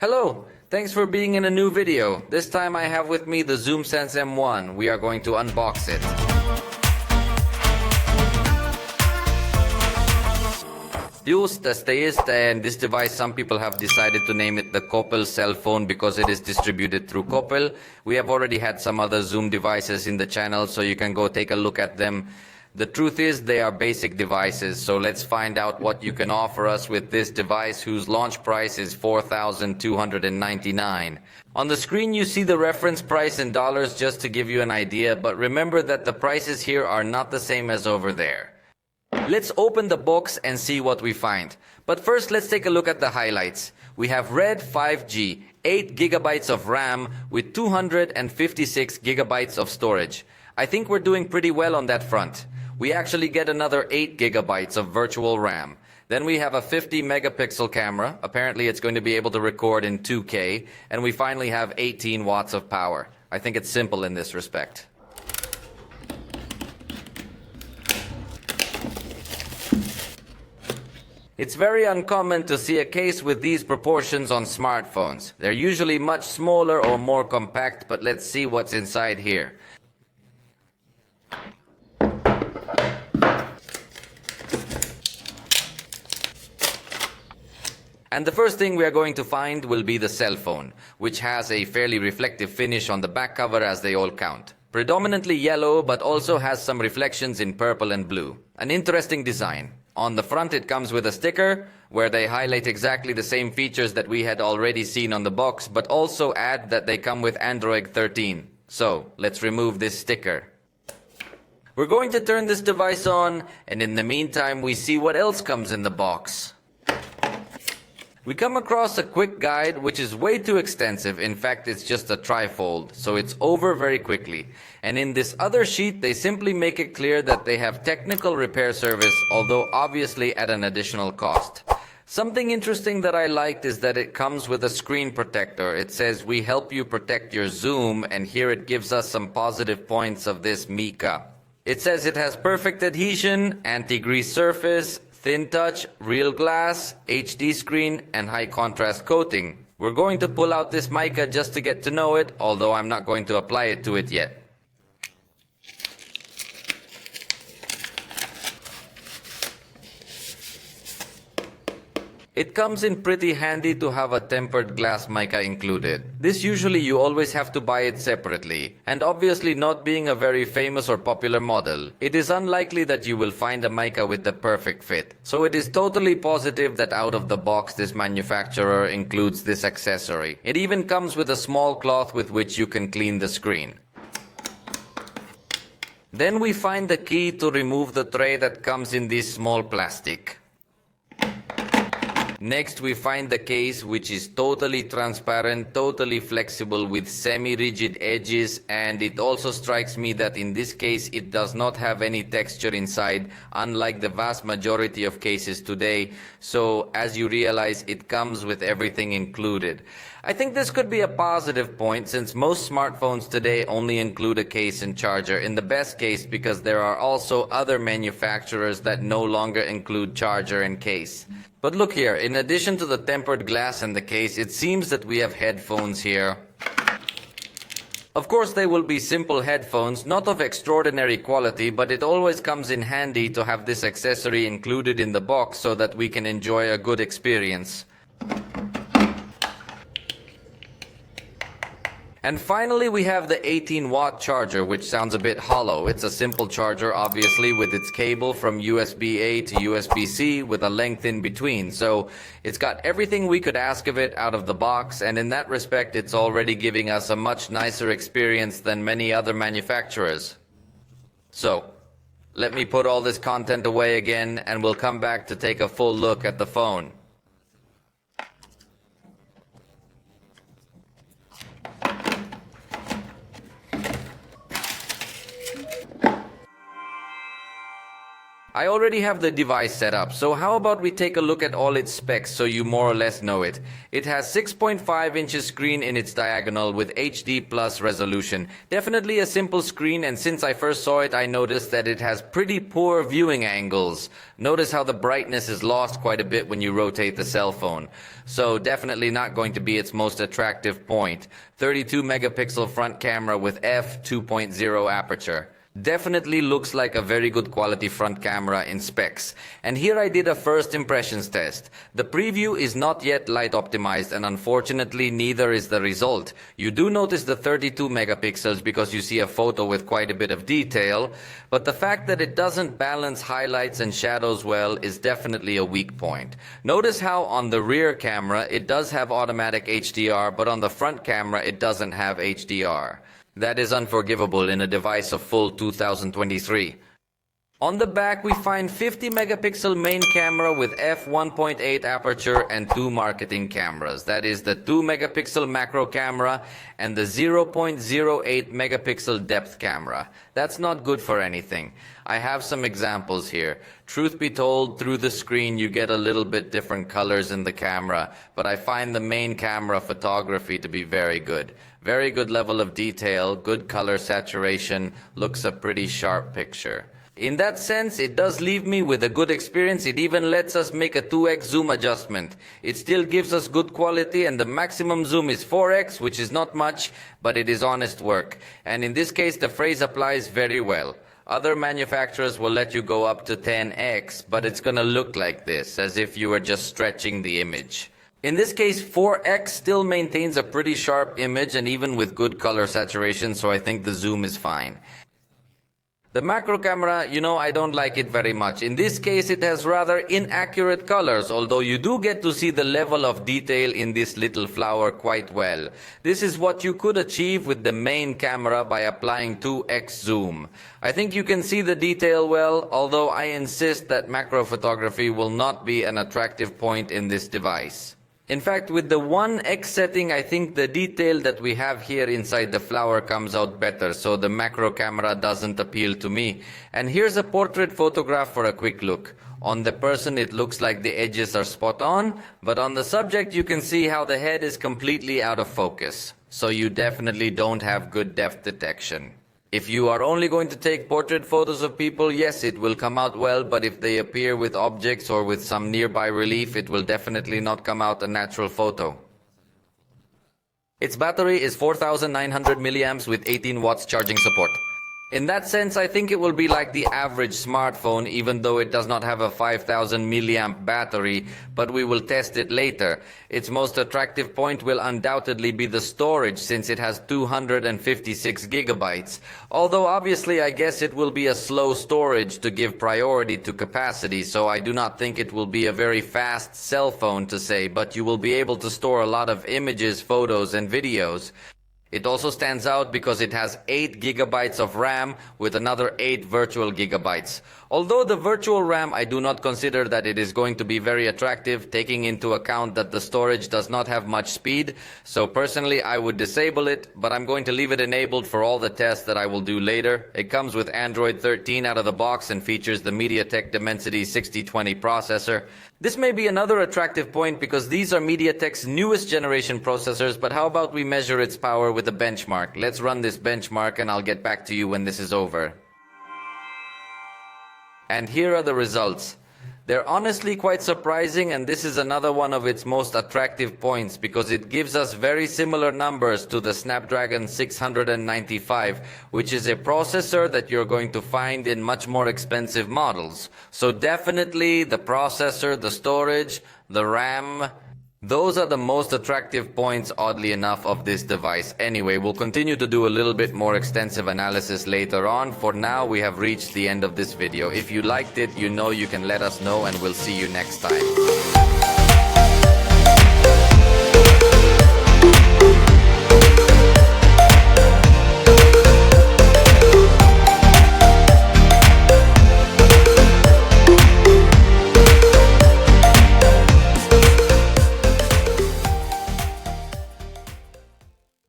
Hello, thanks for being in a new video. This time I have with me the Zuum Sens M1. We are going to unbox it. Just and this device, some people have decided to name it the Koppel cell phone because it is distributed through Koppel. We have already had some other Zoom devices in the channel, so you can go take a look at them. The truth is they are basic devices, so let's find out what you can offer us with this device whose launch price is $4,299. On the screen you see the reference price in dollars just to give you an idea, but remember that the prices here are not the same as over there. Let's open the box and see what we find. But first let's take a look at the highlights. We have Red 5G, 8 gigabytes of RAM with 256 gigabytes of storage. I think we're doing pretty well on that front. We actually get another 8 gigabytes of virtual RAM. Then we have a 50 megapixel camera. Apparently it's going to be able to record in 2K. And we finally have 18 watts of power. I think it's simple in this respect. It's very uncommon to see a case with these proportions on smartphones. They're usually much smaller or more compact, but let's see what's inside here. And the first thing we are going to find will be the cell phone, which has a fairly reflective finish on the back cover as they all count. Predominantly yellow, but also has some reflections in purple and blue. An interesting design. On the front it comes with a sticker, where they highlight exactly the same features that we had already seen on the box, but also add that they come with Android 13. So, let's remove this sticker. We're going to turn this device on, and in the meantime we see what else comes in the box. We come across a quick guide which is way too extensive. In fact, it's just a trifold, so it's over very quickly. And in this other sheet, they simply make it clear that they have technical repair service, although obviously at an additional cost. Something interesting that I liked is that it comes with a screen protector. It says, "We help you protect your Zoom," and here it gives us some positive points of this mica. It says it has perfect adhesion, anti-grease surface, thin touch, real glass, HD screen, and high contrast coating. We're going to pull out this mica just to get to know it, although I'm not going to apply it to it yet. It comes in pretty handy to have a tempered glass mica included. This usually you always have to buy it separately, and obviously not being a very famous or popular model, it is unlikely that you will find a mica with the perfect fit. So it is totally positive that out of the box this manufacturer includes this accessory. It even comes with a small cloth with which you can clean the screen. Then we find the key to remove the tray that comes in this small plastic. Next we find the case, which is totally transparent, totally flexible with semi-rigid edges, and it also strikes me that in this case it does not have any texture inside, unlike the vast majority of cases today. So as you realize, it comes with everything included. I think this could be a positive point since most smartphones today only include a case and charger, in the best case because there are also other manufacturers that no longer include charger and case. But look here, in addition to the tempered glass and the case, it seems that we have headphones here. Of course they will be simple headphones, not of extraordinary quality, but it always comes in handy to have this accessory included in the box so that we can enjoy a good experience. And finally we have the 18-watt charger, which sounds a bit hollow. It's a simple charger, obviously, with its cable from USB-A to USB-C with a length in between. So it's got everything we could ask of it out of the box, and in that respect it's already giving us a much nicer experience than many other manufacturers. So, let me put all this content away again, and we'll come back to take a full look at the phone. I already have the device set up, so how about we take a look at all its specs so you more or less know it. It has 6.5 inches screen in its diagonal with HD plus resolution. Definitely a simple screen, and since I first saw it I noticed that it has pretty poor viewing angles. Notice how the brightness is lost quite a bit when you rotate the cell phone. So definitely not going to be its most attractive point. 32 megapixel front camera with f2.0 aperture. Definitely looks like a very good quality front camera in specs. And here I did a first impressions test. The preview is not yet light optimized, and unfortunately neither is the result. You do notice the 32 megapixels because you see a photo with quite a bit of detail, but the fact that it doesn't balance highlights and shadows well is definitely a weak point. Notice how on the rear camera it does have automatic HDR, but on the front camera it doesn't have HDR. That is unforgivable in a device of full 2023. On the back we find 50 megapixel main camera with f1.8 aperture and two marketing cameras. That is the 2 megapixel macro camera and the 0.08 megapixel depth camera. That's not good for anything. I have some examples here. Truth be told, through the screen you get a little bit different colors in the camera, but I find the main camera photography to be very good. Very good level of detail, good color saturation, looks a pretty sharp picture. In that sense, it does leave me with a good experience. It even lets us make a 2x zoom adjustment. It still gives us good quality, and the maximum zoom is 4x, which is not much, but it is honest work. And in this case, the phrase applies very well. Other manufacturers will let you go up to 10x, but it's gonna look like this, as if you were just stretching the image. In this case, 4x still maintains a pretty sharp image and even with good color saturation, so I think the zoom is fine. The macro camera, I don't like it very much. In this case, it has rather inaccurate colors, although you do get to see the level of detail in this little flower quite well. This is what you could achieve with the main camera by applying 2x zoom. I think you can see the detail well, although I insist that macro photography will not be an attractive point in this device. In fact, with the 1x setting, I think the detail that we have here inside the flower comes out better, so the macro camera doesn't appeal to me. And here's a portrait photograph for a quick look. On the person it looks like the edges are spot on, but on the subject you can see how the head is completely out of focus. So you definitely don't have good depth detection. If you are only going to take portrait photos of people, yes, it will come out well, but if they appear with objects or with some nearby relief, it will definitely not come out a natural photo. Its battery is 4,900 milliamps with 18 watts charging support. In that sense, I think it will be like the average smartphone, even though it does not have a 5,000 milliamp battery, but we will test it later. Its most attractive point will undoubtedly be the storage, since it has 256 gigabytes. Although obviously I guess it will be a slow storage to give priority to capacity, so I do not think it will be a very fast cell phone to say, but you will be able to store a lot of images, photos and videos. It also stands out because it has 8 gigabytes of RAM with another 8 virtual gigabytes. Although the virtual RAM, I do not consider that it is going to be very attractive, taking into account that the storage does not have much speed. So personally, I would disable it, but I'm going to leave it enabled for all the tests that I will do later. It comes with Android 13 out of the box and features the MediaTek Dimensity 6020 processor. This may be another attractive point because these are MediaTek's newest generation processors, but how about we measure its power with a benchmark? Let's run this benchmark and I'll get back to you when this is over. And here are the results. They're honestly quite surprising, and this is another one of its most attractive points because it gives us very similar numbers to the Snapdragon 695, which is a processor that you're going to find in much more expensive models. So definitely the processor, the storage, the RAM, those are the most attractive points, oddly enough, of this device. Anyway, we'll continue to do a little bit more extensive analysis later on. For now, we have reached the end of this video. If you liked it, you can let us know, and we'll see you next time.